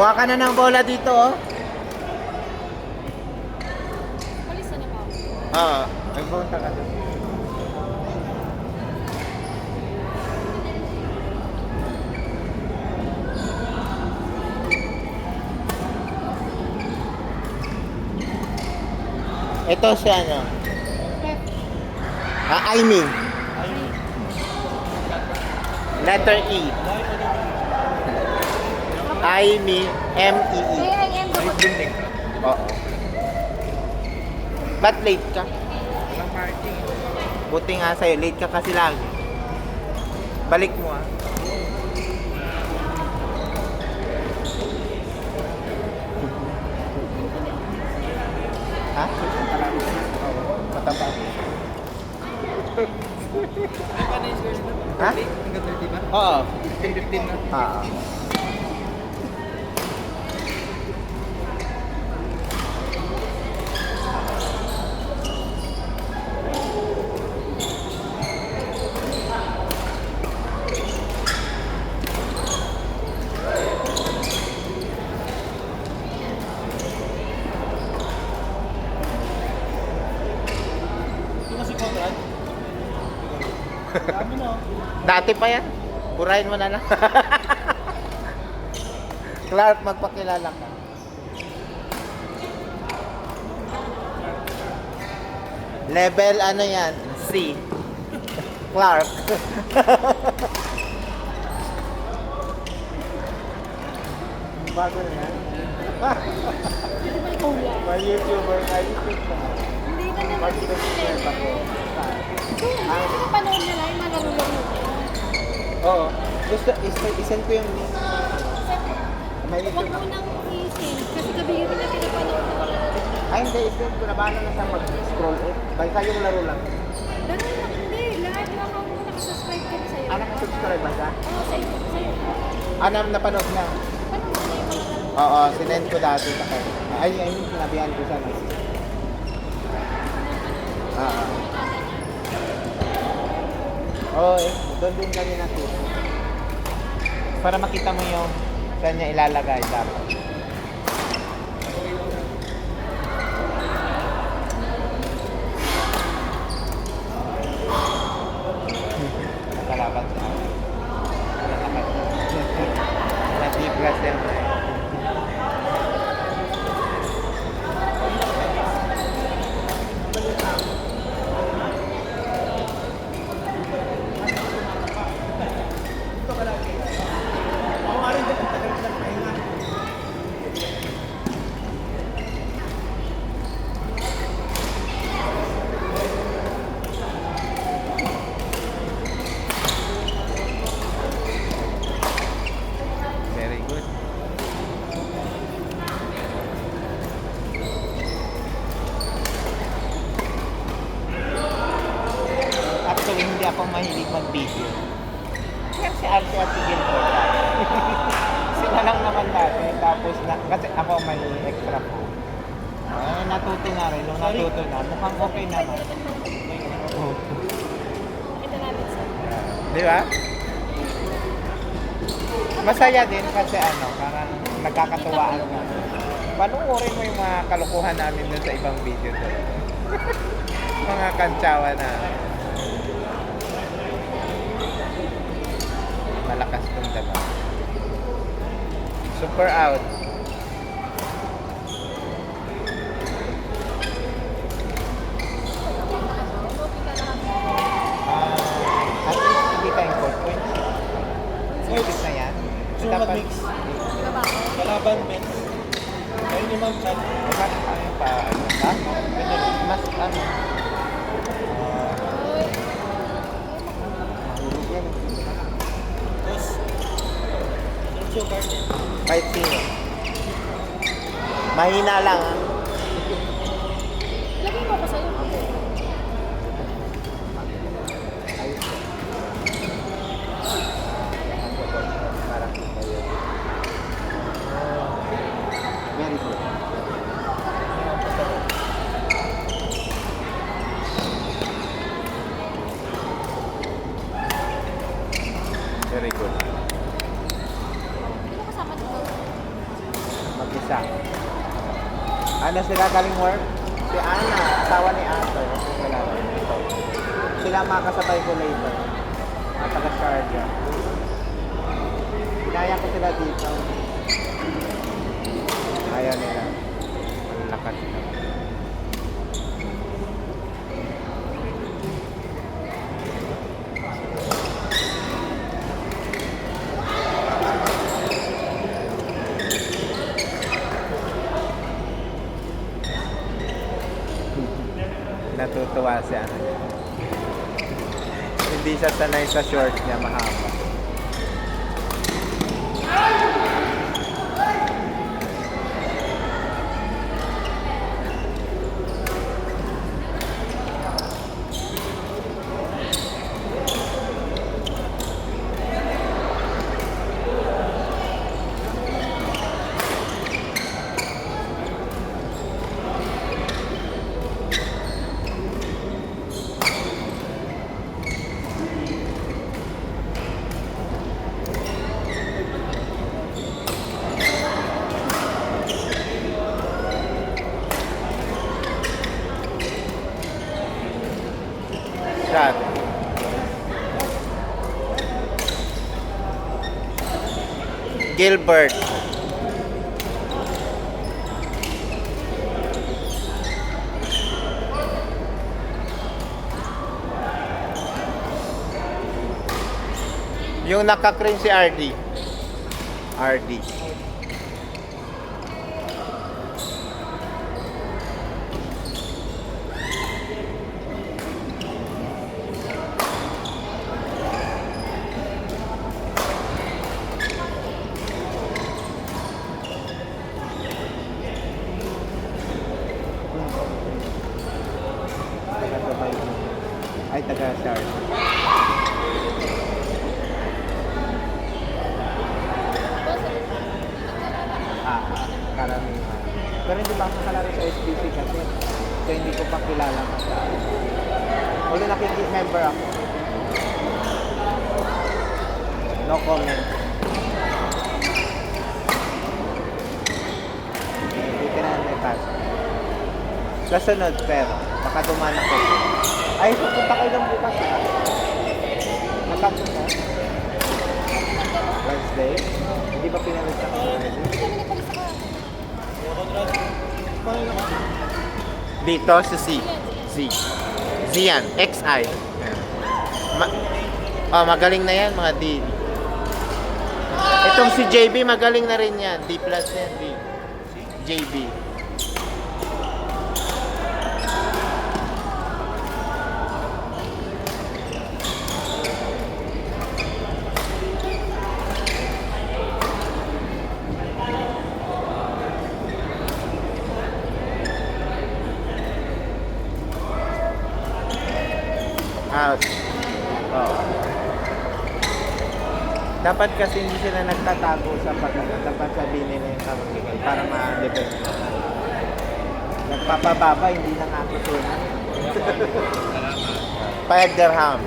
Kuha ka na ng bola dito, oh. Palis na ba? Oo. Nagpunta ka doon. Ito si ano? Aimee. Letter E. Aimee. M-E-E. K-I-M ba? Oo. Ba't late ka? Buti nga sa'yo, late ka kasi lagi. Balik mo ah. Ha? Mataba. Ha? Oo. 15 na. Oo. Dati pa yan. Burahin mo na lang. Clark, magpakilala ka. Level ano yan? C. Clark. Bago na yan. May YouTuber na YouTube ka. Hindi na naman. Mag-subscribe ako. Hindi ko panood nila yung malaro-laro. Oo. Gusto, isend ko yung link. May Huwag YouTube. mo nang i-send kasi gabi yun na pinapanood ko. Ay, hindi. Isend ko na. Bahala na siya mag-scroll. Basta yung laro lang. Laro lang, hindi. Lahat yung account mo nakasubscribe ka na sa'yo. Ah, nakasubscribe ba siya? Oo, sa'yo. Ano napanood niya? Panood mo na yung mga laro. Oo, sinend ko dati sa kanya. Ay, sinabihan ko siya. Oo. Oo, doon din kami nakita. Para makita mo yung saan niya ilalagay dapat. Nakalaban sa akin. Natiplas yan. Very good. Actually, hindi ako mahilig mag-video. Kaya si Arte at si Gilbert. Sila lang naman dati. Tapos, kasi ako may extra po. Ay, natuto na rin. Nung natuto na, mukhang okay naman. Oh. Ito namin sa Di ba? Masaya din kasi ano, parang nagkakatuwaan ka. Panuorin mo yung mga kalukuhan namin dun sa ibang video doon. Mga kantsawa na malakas kong daba. Super out. At least hindi tayong 4 points. Service na yan. So, mag-mix. Kalaban, mix. Ayun yung mag-chat. Mas ano pa, ha? Mas ano? Mahulog yan. Tapos, Sergio Garden. Kahit sino. Mahina lang, ha? Lagay mo ko sa'yo. Parang kita yun. Very good. Very good. Hindi mo kasama dito. Ano sila galing work? Si Ana, asawa ni Ato. Wala ito. Sila makasabay ko later. Mga taga-Sharjah. Pinaya ko sila dito. Ayaw nila. Ang lakas nila. Natutuwa si ano niya. Hindi siya sanay sa short niya mahaba. Shot. Gilbert. Yung naka-cream si RD. RD. Ay, taga-Sharjah. Karamihan. Pero hindi pa ako nakalaro sa SBC kasi kaya hindi ko pa kilala masyado. Wala nakikimember ako. No comment. Hindi ka na natas. Sa sunod pero, baka duman ako. Ay, pupunta kayo lang bukas. Natapos na? Wednesday? Hindi ba pinalit sa Wednesday? Hindi kami nagpalis ako. Dito si C. Z. Zian. XI. Magaling na yan mga D. Itong si JB magaling na rin yan. D plus yan. D. JB. Out. Oh. Dapat kasi hindi sila nagtatago sa pagkakot. Dapat sabihin nila yung karoon para ma-depend. Nagpapababa, hindi na nga ako tunan. 5 dirham.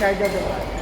Ricardo Duval.